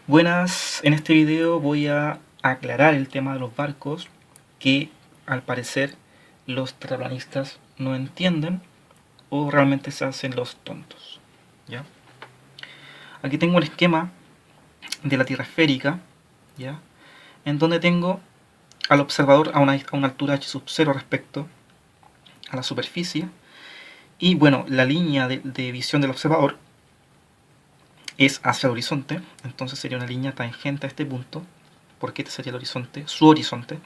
Buenas, en este video voy a aclarar el tema de los barcos que al parecer los terraplanistas no entienden o realmente se hacen los tontos. ¿Ya? Aquí tengo un esquema de la Tierra esférica, ¿ya? En donde tengo al observador a una altura h sub 0 respecto a la superficie, y bueno, la línea de visión del observador es hacia el horizonte, entonces sería una línea tangente a este punto, porque este sería el horizonte, su horizonte,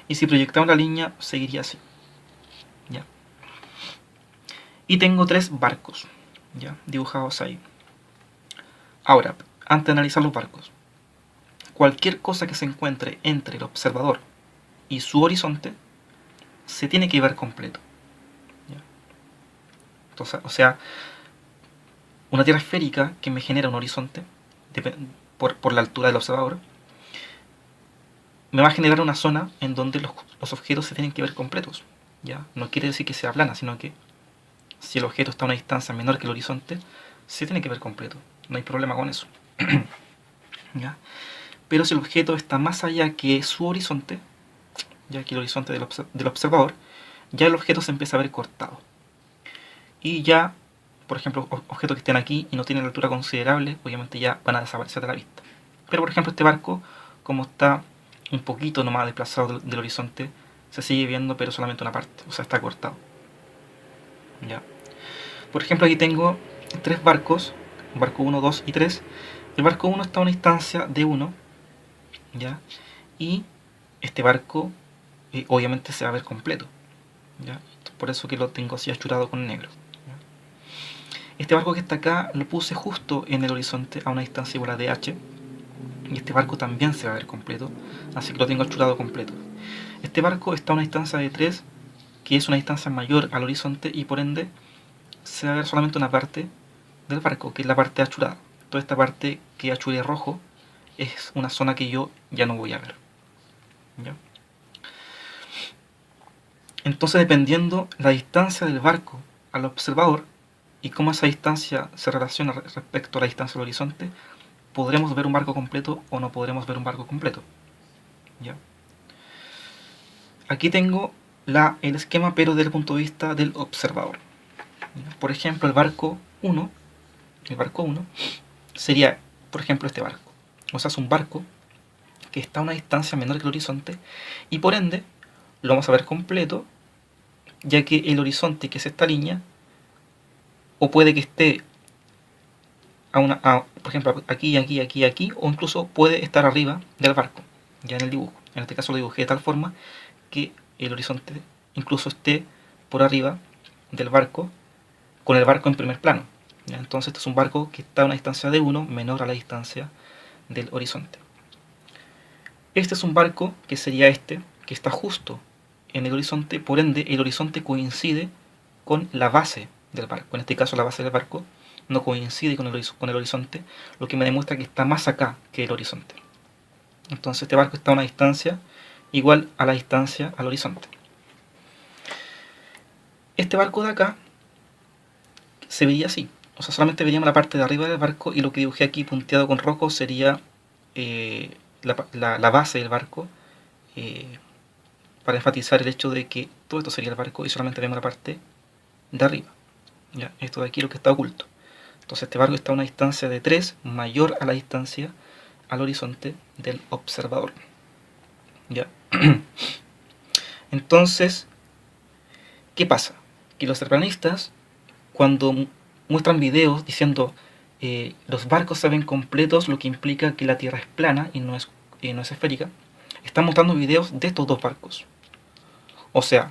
y si proyectamos la línea seguiría así, ¿ya? Y tengo tres barcos, ¿ya? Dibujados ahí. Ahora, antes de analizar los barcos, cualquier cosa que se encuentre entre el observador y su horizonte se tiene que ver completo, ¿ya? Entonces, o sea, una Tierra esférica que me genera un horizonte por la altura del observador me va a generar una zona en donde los objetos se tienen que ver completos, ¿ya? No quiere decir que sea plana, sino que si el objeto está a una distancia menor que el horizonte, se tiene que ver completo. No hay problema con eso. ¿Ya? Pero si el objeto está más allá que su horizonte, ya que el horizonte del observador, ya el objeto se empieza a ver cortado. Y ya, por ejemplo, objetos que estén aquí y no tienen altura considerable, obviamente ya van a desaparecer de la vista. Pero por ejemplo este barco, como está un poquito nomás desplazado del horizonte, se sigue viendo pero solamente una parte, o sea, está cortado. ¿Ya? Por ejemplo, aquí tengo tres barcos, barco 1, 2 y 3. El barco 1 está a una distancia de 1, ¿ya? Y este barco obviamente se va a ver completo, ¿ya? Por eso que lo tengo así achurado con negro, ¿ya? Este barco que está acá lo puse justo en el horizonte a una distancia igual a de h, y este barco también se va a ver completo, así que lo tengo achurado completo. Este barco está a una distancia de 3, que es una distancia mayor al horizonte, y por ende se va a ver solamente una parte del barco, que es la parte achurada. Toda esta parte que achure rojo es una zona que yo ya no voy a ver, ¿ya? Entonces, dependiendo la distancia del barco al observador y cómo esa distancia se relaciona respecto a la distancia del horizonte, podremos ver un barco completo o no podremos ver un barco completo, ¿ya? Aquí tengo el esquema, pero desde el punto de vista del observador, ¿ya? Por ejemplo, el barco 1 sería, por ejemplo, este barco. O sea, es un barco que está a una distancia menor que el horizonte, y por ende lo vamos a ver completo, ya que el horizonte, que es esta línea, o puede que esté por ejemplo, aquí, aquí, aquí, aquí, o incluso puede estar arriba del barco, ya en el dibujo. En este caso lo dibujé de tal forma que el horizonte incluso esté por arriba del barco, con el barco en primer plano, ¿ya? Entonces este es un barco que está a una distancia de 1 menor a la distancia del horizonte. Este es un barco que sería este, que está justo en el horizonte, por ende el horizonte coincide con la base del barco. En este caso la base del barco no coincide con el horizonte, lo que me demuestra que está más acá que el horizonte. Entonces este barco está a una distancia igual a la distancia al horizonte. Este barco de acá se vería así, o sea, solamente veríamos la parte de arriba del barco, y lo que dibujé aquí punteado con rojo sería la base del barco, para enfatizar el hecho de que todo esto sería el barco y solamente vemos la parte de arriba, ¿ya? Esto de aquí es lo que está oculto. Entonces este barco está a una distancia de 3 mayor a la distancia al horizonte del observador, ¿ya? Entonces, ¿qué pasa? Que los terraplanistas, cuando muestran videos diciendo los barcos se ven completos, lo que implica que la Tierra es plana y no es esférica, están mostrando videos de estos dos barcos. O sea,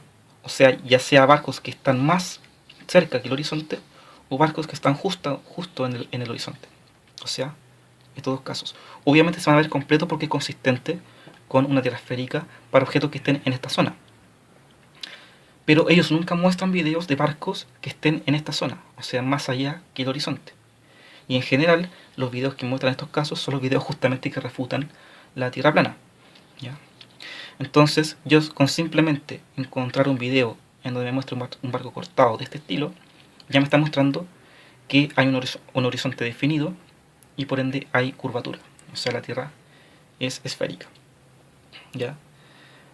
ya sea barcos que están más cerca que el horizonte, o barcos que están justo en el horizonte. O sea, estos dos casos. Obviamente se van a ver completos porque es consistente con una Tierra esférica para objetos que estén en esta zona. Pero ellos nunca muestran videos de barcos que estén en esta zona, o sea, más allá que el horizonte. Y en general, los videos que muestran estos casos son los videos justamente que refutan la Tierra plana, ¿ya? Entonces, yo con simplemente encontrar un video en donde me muestre un barco cortado de este estilo, ya me está mostrando que hay un horizonte definido y por ende hay curvatura. o sea, la Tierra es esférica, ¿ya?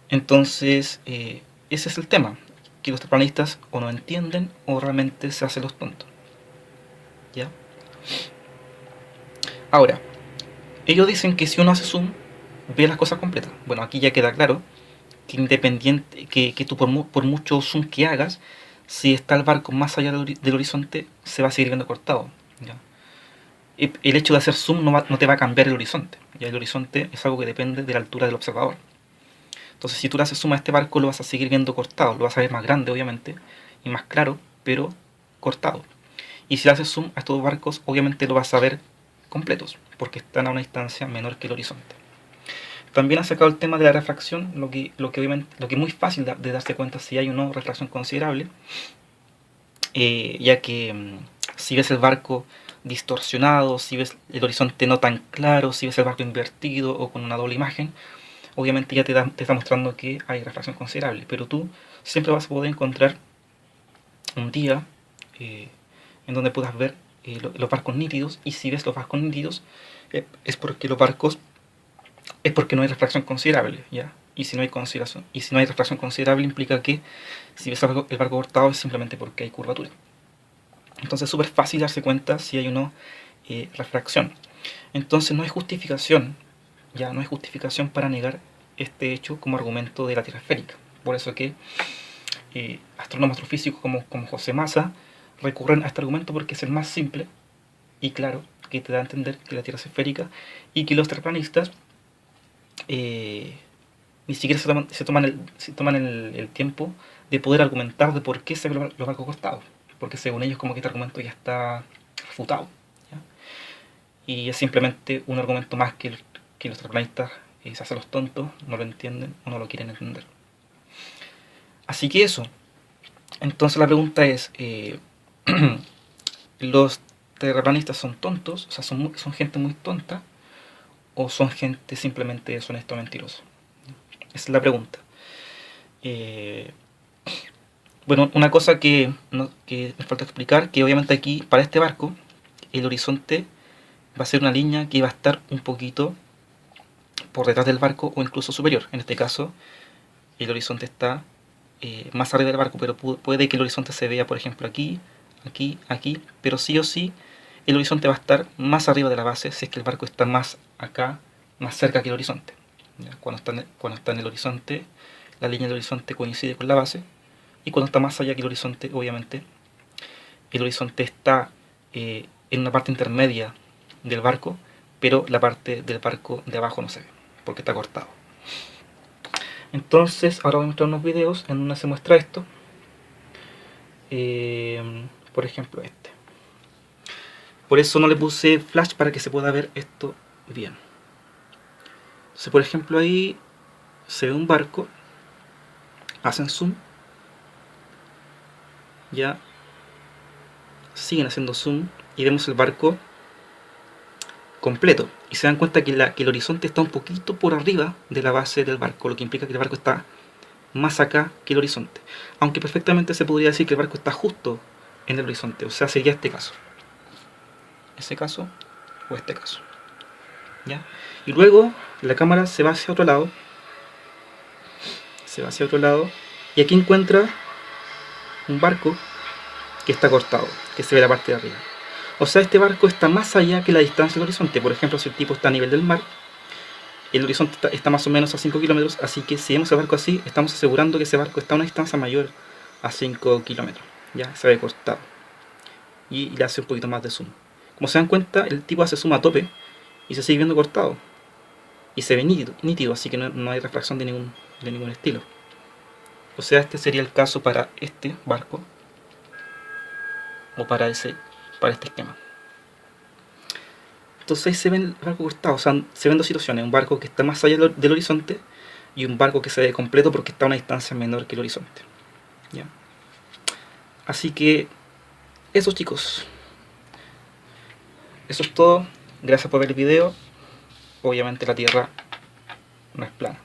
Entonces, ese es el tema, que los terraplanistas o no entienden o realmente se hacen los tontos, ¿ya? Ahora, ellos dicen que si uno hace zoom, ve las cosas completas. Bueno, aquí ya queda claro que independiente, que tú por mucho zoom que hagas, si está el barco más allá del horizonte, se va a seguir viendo cortado, ¿ya? El hecho de hacer zoom no te va a cambiar el horizonte. Ya el horizonte es algo que depende de la altura del observador. Entonces, si tú le haces zoom a este barco, lo vas a seguir viendo cortado. Lo vas a ver más grande, obviamente, y más claro, pero cortado. Y si le haces zoom a estos barcos, obviamente lo vas a ver completos, porque están a una distancia menor que el horizonte. También ha sacado el tema de la refracción, lo que es muy fácil de darse cuenta si hay o no refracción considerable, ya que si ves el barco distorsionado, si ves el horizonte no tan claro, si ves el barco invertido o con una doble imagen, obviamente ya te está mostrando que hay refracción considerable, pero tú siempre vas a poder encontrar un día en donde puedas ver los barcos nítidos, y si ves los barcos nítidos es porque no hay refracción considerable, ¿ya? Y si no hay refracción considerable implica que si ves el barco cortado es simplemente porque hay curvatura. Entonces es súper fácil darse cuenta si hay o no refracción. Entonces no hay justificación, ya no hay justificación para negar este hecho como argumento de la Tierra esférica. Por eso que astrónomos astrofísicos como José Massa recurren a este argumento porque es el más simple y claro, que te da a entender que la Tierra es esférica, y que los terraplanistas ni siquiera se toman el tiempo de poder argumentar de por qué se ven los barcos cortados, porque según ellos como que este argumento ya está refutado, ¿ya? Y es simplemente un argumento más que los terraplanistas se hacen los tontos, no lo entienden o no lo quieren entender. Así que eso. Entonces la pregunta es, ¿los terraplanistas son tontos? O sea, son gente muy tonta, ¿o son gente simplemente deshonesta o mentirosa? Esa es la pregunta. Bueno, una cosa que me falta explicar, que obviamente aquí, para este barco, el horizonte va a ser una línea que va a estar un poquito por detrás del barco o incluso superior. En este caso, el horizonte está más arriba del barco, pero puede que el horizonte se vea, por ejemplo, aquí, aquí, aquí, pero sí o sí el horizonte va a estar más arriba de la base si es que el barco está más acá, más cerca que el horizonte. ¿Ya? Cuando está en el horizonte, la línea del horizonte coincide con la base, y cuando está más allá que el horizonte, obviamente, el horizonte está en una parte intermedia del barco, pero la parte del barco de abajo no se ve, porque está cortado. Entonces, ahora voy a mostrar unos videos en donde se muestra esto. Por ejemplo, este. Por eso no le puse flash para que se pueda ver esto bien. Entonces, por ejemplo, ahí se ve un barco. Hacen zoom. Ya siguen haciendo zoom y vemos el barco completo. Y se dan cuenta que el horizonte está un poquito por arriba de la base del barco, lo que implica que el barco está más acá que el horizonte. Aunque perfectamente se podría decir que el barco está justo en el horizonte. O sea, sería este caso. Ese caso o este caso. ¿Ya? Y luego la cámara se va hacia otro lado. Se va hacia otro lado. Y aquí encuentra un barco que está cortado, que se ve la parte de arriba. O sea, este barco está más allá que la distancia del horizonte. Por ejemplo, si el tipo está a nivel del mar, el horizonte está más o menos a 5 kilómetros. Así que si vemos el barco así, estamos asegurando que ese barco está a una distancia mayor a 5 kilómetros. Ya se ve cortado. Y le hace un poquito más de zoom. Como se dan cuenta, el tipo hace zoom a tope y se sigue viendo cortado. Y se ve nítido, así que no hay refracción de ningún estilo. O sea, este sería el caso para este barco o para este esquema. Entonces ahí se ve el barco cortado, o sea, se ven dos situaciones: un barco que está más allá del horizonte y un barco que se ve completo porque está a una distancia menor que el horizonte. ¿Ya? Así que eso, chicos, eso es todo. Gracias por ver el video. Obviamente la Tierra no es plana.